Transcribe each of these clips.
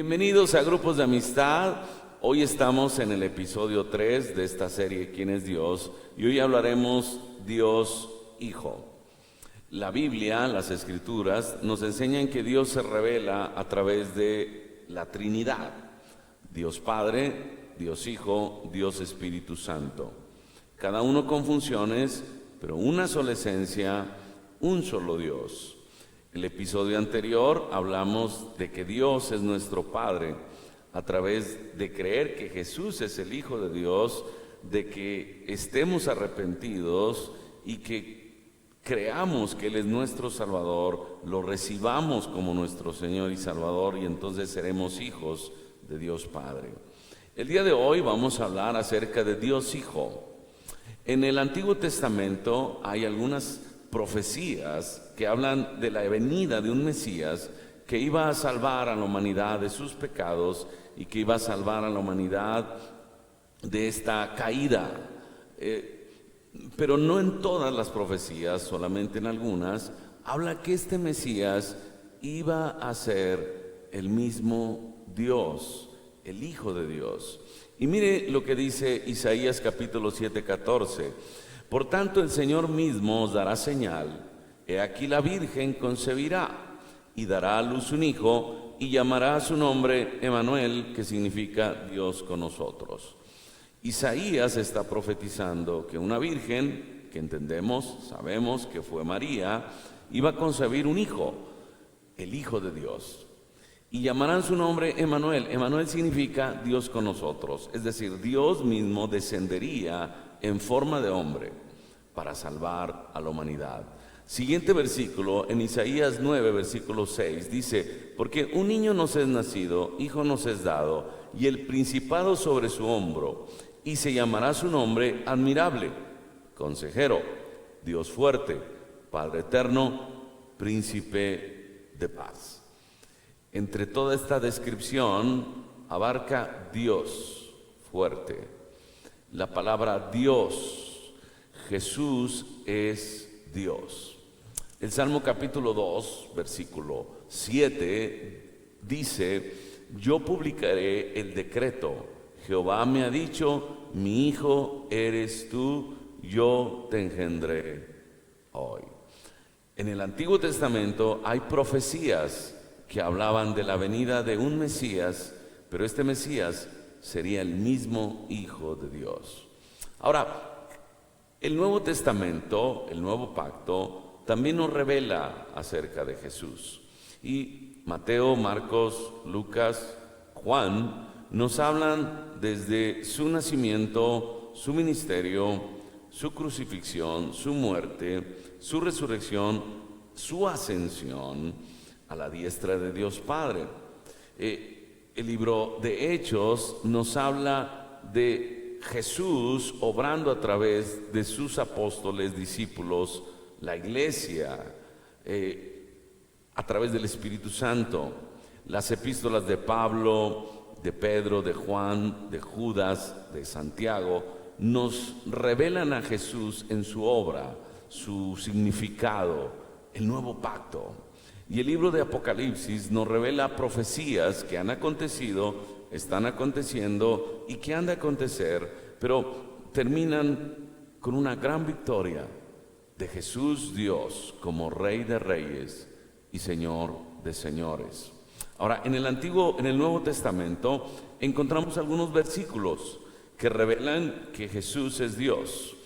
Bienvenidos a Grupos de Amistad. Hoy estamos en el episodio 3 de esta serie ¿Quién es Dios? Y hoy hablaremos Dios Hijo. La Biblia, las Escrituras, nos enseñan que Dios se revela a través de la Trinidad. Dios Padre, Dios Hijo, Dios Espíritu Santo. Cada uno con funciones, pero una sola esencia, un solo Dios. El episodio anterior hablamos de que Dios es nuestro Padre a través de creer que Jesús es el Hijo de Dios, de que estemos arrepentidos y que creamos que Él es nuestro Salvador, lo recibamos como nuestro Señor y Salvador y entonces seremos hijos de Dios Padre. El día de hoy vamos a hablar acerca de Dios Hijo. En el Antiguo Testamento hay algunas profecías que hablan de la venida de un Mesías que iba a salvar a la humanidad de sus pecados y que iba a salvar a la humanidad de esta caída. Pero no en todas las profecías, solamente en algunas, habla que este Mesías iba a ser el mismo Dios, el Hijo de Dios. Y mire lo que dice Isaías capítulo 7:14. Por tanto, el Señor mismo os dará señal. He aquí la Virgen concebirá y dará a luz un hijo y llamará a su nombre Emmanuel, que significa Dios con nosotros. Isaías está profetizando que una virgen, que entendemos, sabemos que fue María, iba a concebir un hijo, el Hijo de Dios. Y llamarán su nombre Emmanuel. Emmanuel significa Dios con nosotros, es decir, Dios mismo descendería en forma de hombre para salvar a la humanidad. Siguiente versículo, en Isaías 9, versículo 6, dice: porque un niño nos es nacido, hijo nos es dado, y el principado sobre su hombro, y se llamará su nombre Admirable, Consejero, Dios fuerte, Padre eterno, Príncipe de paz. Entre toda esta descripción abarca Dios fuerte. La palabra Dios, Jesús es Dios. El Salmo capítulo 2, versículo 7 dice: yo publicaré el decreto. Jehová me ha dicho, mi hijo eres tú, yo te engendré hoy. En el Antiguo Testamento hay profecías que hablaban de la venida de un Mesías, pero este Mesías sería el mismo Hijo de Dios. Ahora, el Nuevo Testamento, el Nuevo Pacto, también nos revela acerca de Jesús. Y Mateo, Marcos, Lucas, Juan nos hablan desde su nacimiento, su ministerio, su crucifixión, su muerte, su resurrección, su ascensión a la diestra de Dios Padre. El libro de Hechos nos habla de Jesús obrando a través de sus apóstoles, discípulos, la iglesia, a través del Espíritu Santo. Las epístolas de Pablo, de Pedro, de Juan, de Judas, de Santiago, nos revelan a Jesús en su obra, su significado, el nuevo pacto. Y el libro de Apocalipsis nos revela profecías que han acontecido, están aconteciendo y que han de acontecer, pero terminan con una gran victoria de Jesús Dios como Rey de Reyes y Señor de Señores. Ahora, en el Nuevo Testamento encontramos algunos versículos que revelan que Jesús es Dios.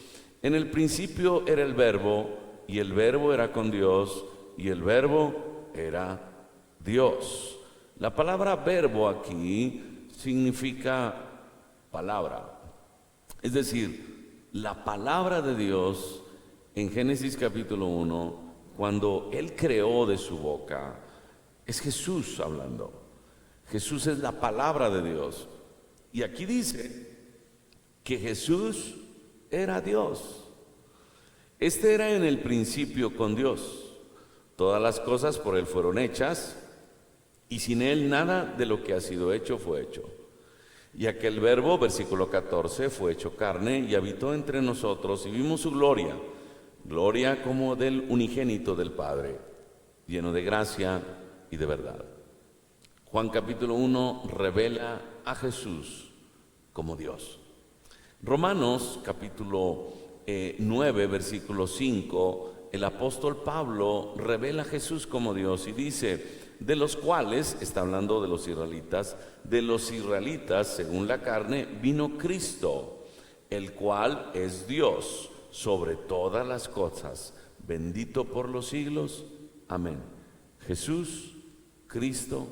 En el principio era el Verbo, y el Verbo era con Dios, y el Verbo era Dios. La palabra verbo aquí significa palabra. Es decir, la palabra de Dios en Génesis capítulo 1, cuando Él creó de su boca, es Jesús hablando. Jesús es la palabra de Dios. Y aquí dice que Jesús era Dios. Este era en el principio con Dios. Todas las cosas por Él fueron hechas, y sin Él nada de lo que ha sido hecho fue hecho. Y aquel Verbo, versículo 14, fue hecho carne y habitó entre nosotros, y vimos su gloria, gloria como del unigénito del Padre, lleno de gracia y de verdad. Juan capítulo 1 revela a Jesús como Dios. Romanos capítulo 9, versículo 5, el apóstol Pablo revela a Jesús como Dios y dice: de los cuales, está hablando de los israelitas según la carne, vino Cristo, el cual es Dios sobre todas las cosas, bendito por los siglos. Amén. Jesús, Cristo,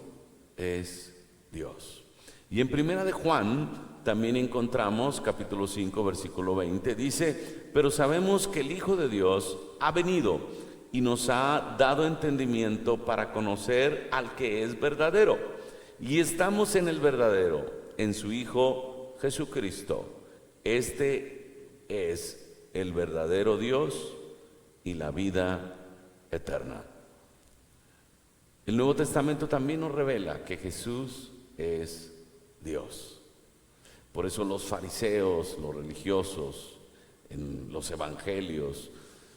es Dios. Y en primera de Juan también encontramos, capítulo 5, versículo 20, dice: pero sabemos que el Hijo de Dios ha venido y nos ha dado entendimiento para conocer al que es verdadero. Y estamos en el verdadero, en su Hijo Jesucristo. Este es el verdadero Dios y la vida eterna. El Nuevo Testamento también nos revela que Jesús es Dios. Por eso los fariseos, los religiosos, en los evangelios,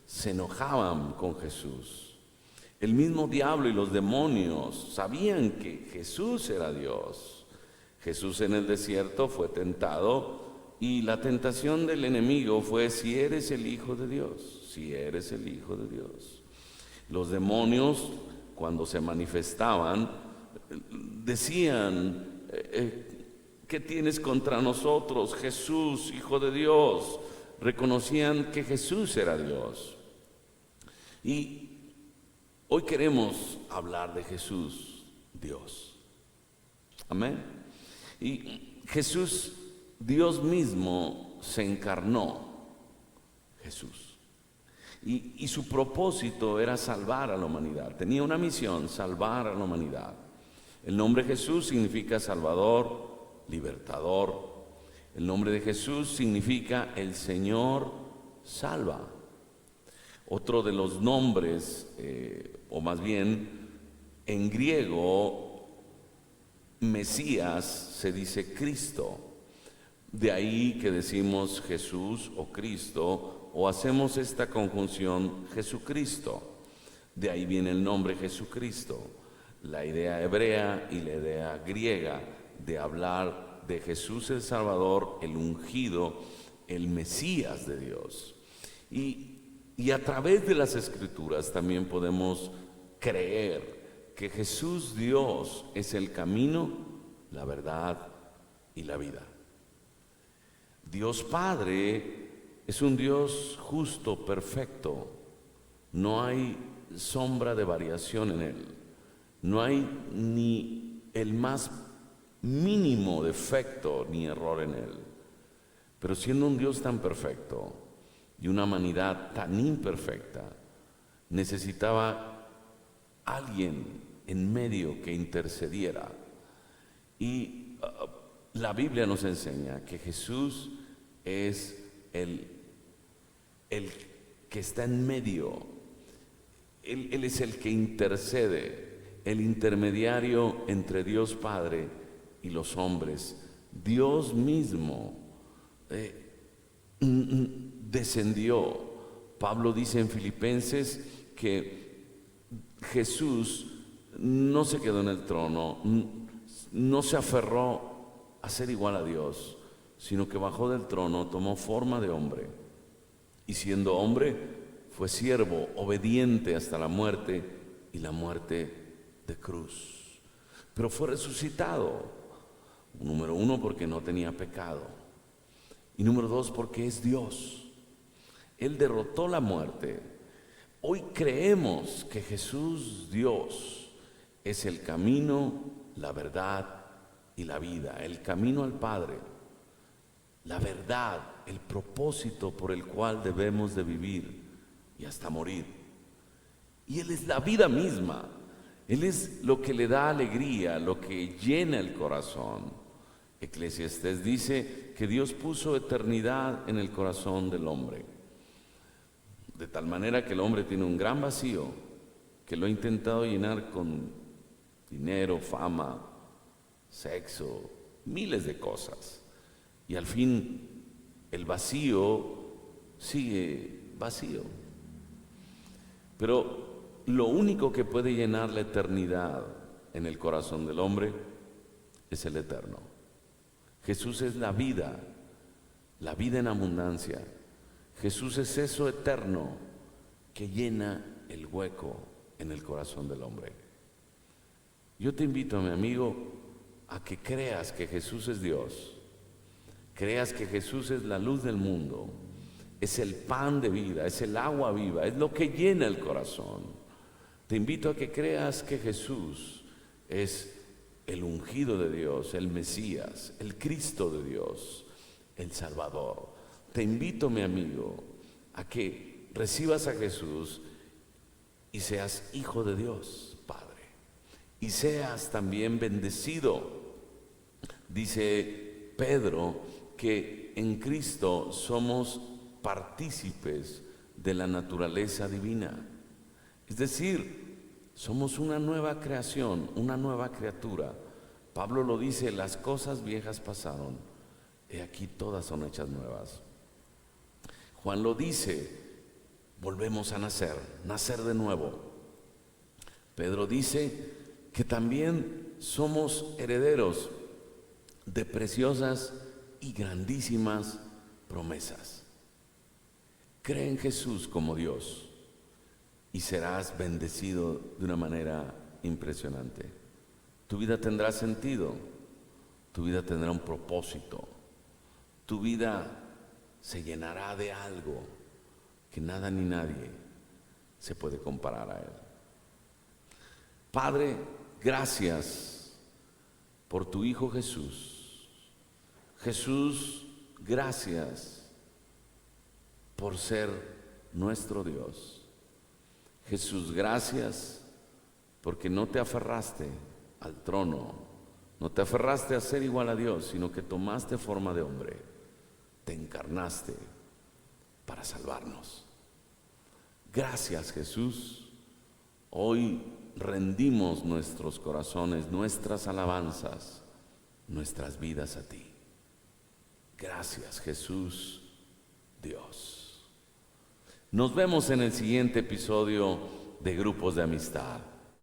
se enojaban con Jesús. El mismo diablo y los demonios sabían que Jesús era Dios. Jesús en el desierto fue tentado y la tentación del enemigo fue: si eres el Hijo de Dios, si eres el Hijo de Dios. Los demonios, cuando se manifestaban, decían: ¿qué tienes contra nosotros, Jesús, Hijo de Dios? Reconocían que Jesús era Dios. Y hoy queremos hablar de Jesús, Dios. Amén. Y Jesús, Dios mismo, se encarnó. Jesús. Y su propósito era salvar a la humanidad. Tenía una misión: salvar a la humanidad. El nombre Jesús significa Salvador, Libertador. El nombre de Jesús significa el Señor salva. Otro de los nombres, o más bien en griego, Mesías se dice Cristo. De ahí que decimos Jesús o Cristo, o hacemos esta conjunción Jesucristo. De ahí viene el nombre Jesucristo. La idea hebrea y la idea griega de hablar de Jesús el Salvador, el ungido, el Mesías de Dios. Y a través de las Escrituras también podemos creer que Jesús Dios es el camino, la verdad y la vida. Dios Padre es un Dios justo, perfecto. No hay sombra de variación en Él. No hay ni el más mínimo defecto ni error en Él. Pero siendo un Dios tan perfecto y una humanidad tan imperfecta, necesitaba alguien en medio que intercediera. Y la Biblia nos enseña que Jesús es el que está en medio. Él es el que intercede, el intermediario entre Dios Padre y los hombres. Dios mismo descendió. Pablo dice en Filipenses que Jesús no se quedó en el trono, no se aferró a ser igual a Dios, sino que bajó del trono, tomó forma de hombre, y siendo hombre fue siervo, obediente hasta la muerte, y la muerte de cruz. Pero fue resucitado, número uno, porque no tenía pecado, y número dos, porque es Dios. Él derrotó la muerte. Hoy creemos que Jesús, Dios, es el camino, la verdad y la vida, el camino al Padre, la verdad, el propósito por el cual debemos de vivir y hasta morir. Y Él es la vida misma. Él es lo que le da alegría, lo que llena el corazón. Eclesiastés dice que Dios puso eternidad en el corazón del hombre, de tal manera que el hombre tiene un gran vacío que lo ha intentado llenar con dinero, fama, sexo, miles de cosas, y al fin el vacío sigue vacío. Pero lo único que puede llenar la eternidad en el corazón del hombre es el eterno. Jesús es la vida en abundancia. Jesús es eso eterno que llena el hueco en el corazón del hombre. Yo te invito, mi amigo, a que creas que Jesús es Dios, creas que Jesús es la luz del mundo, es el pan de vida, es el agua viva, es lo que llena el corazón. Te invito a que creas que Jesús es el ungido de Dios, el Mesías, el Cristo de Dios, el Salvador. Te invito, mi amigo, a que recibas a Jesús y seas hijo de Dios, Padre, y seas también bendecido. Dice Pedro que en Cristo somos partícipes de la naturaleza divina. Es decir, somos una nueva creación, una nueva criatura. Pablo lo dice, las cosas viejas pasaron, he aquí todas son hechas nuevas. Juan lo dice, volvemos a nacer de nuevo. Pedro dice que también somos herederos de preciosas y grandísimas promesas. Cree en Jesús como Dios y serás bendecido de una manera impresionante. Tu vida tendrá sentido, tu vida tendrá un propósito, tu vida se llenará de algo que nada ni nadie se puede comparar a Él. Padre, gracias por tu Hijo Jesús. Jesús, gracias por ser nuestro Dios. Jesús, gracias porque no te aferraste al trono, no te aferraste a ser igual a Dios, sino que tomaste forma de hombre, te encarnaste para salvarnos. Gracias, Jesús. Hoy rendimos nuestros corazones, nuestras alabanzas, nuestras vidas a ti. Gracias, Jesús, Dios. Nos vemos en el siguiente episodio de Grupos de Amistad.